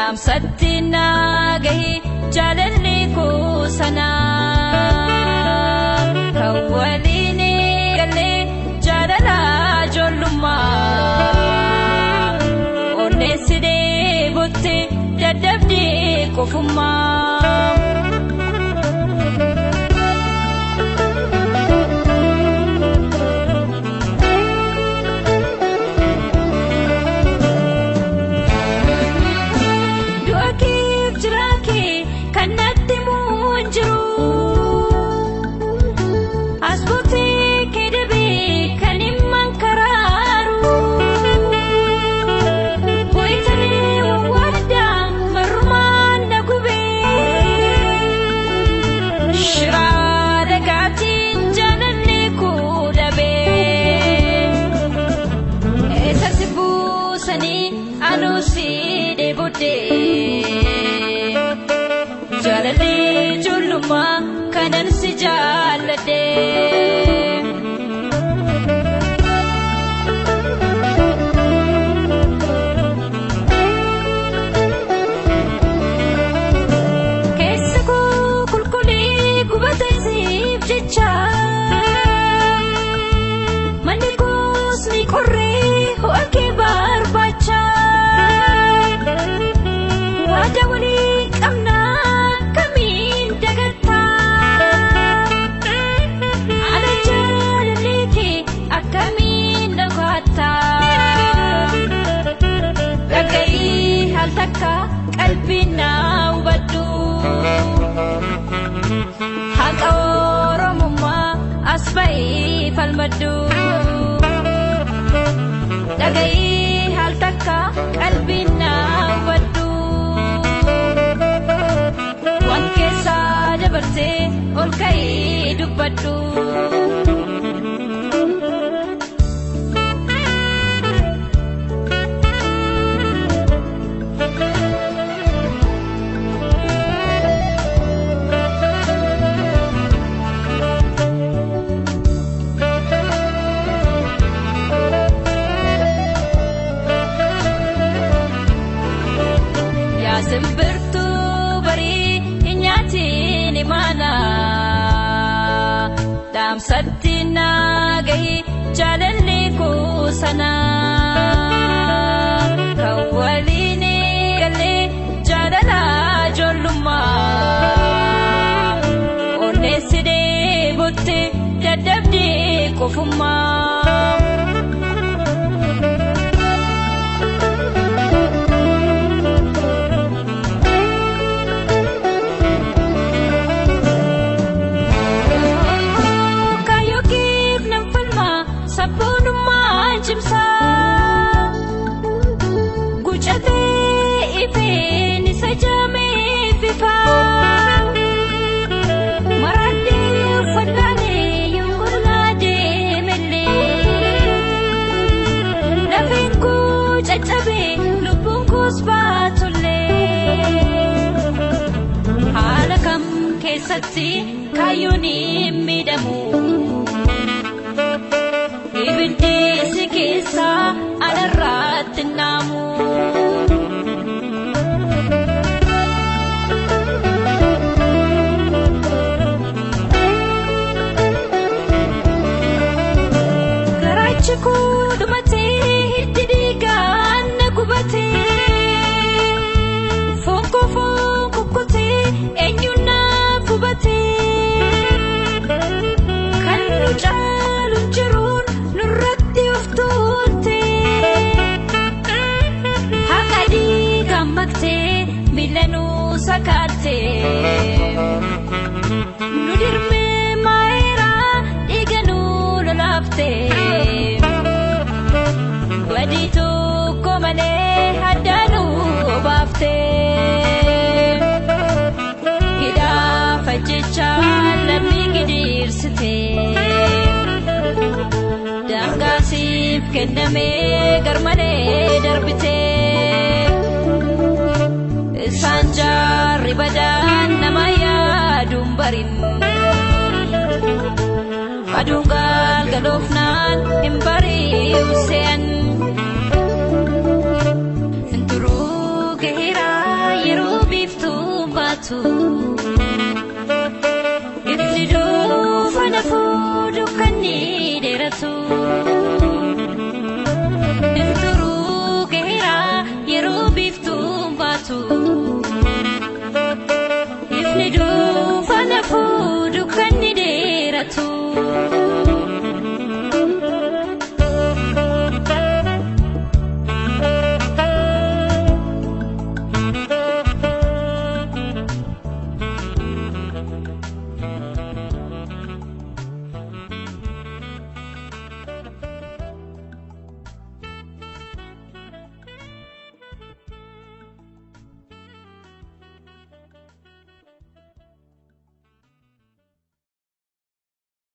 Damsatina gahi jalalli ko sana kawalini galle jalala jollumma onneside botte dadabdi kofumma Jalali juluma kanan si jalade Kesaku kulkuli kubata sip jecha Manikus ni korre ho ake barbacha Wajawali kamna qalbina ubaddu haqa oromumma asbai falmaddu dagai hal takka qalbina ubaddu wan keessa dabarte ol kai dubbaddu Sembertu bari inyati ni mana damsatina gahi jalalli ko sana kawalini galle jalala jollumma onneside botte dadabdi kofumma Jimsa gucate ifeni sajame fifa marade fadane yungulade melle nafinku chachabe lubunku spatulle halakam kesatti kayuni midamu ibindi sikisa alarrat namu garachiku dumate hidigan nagubate fonko kote enyuna fubate kanu chalu jirun nurratti uftuute hakadi gamakte milanu sakate nudirme maera iganu lolapte waditu komale hadanu obafte hida fajicha lammi gidirsite dangasif kenname garmane darbite sanjar ribadan namaya dumbarin adungal galofnan imbari usen enturu gehira jaalatu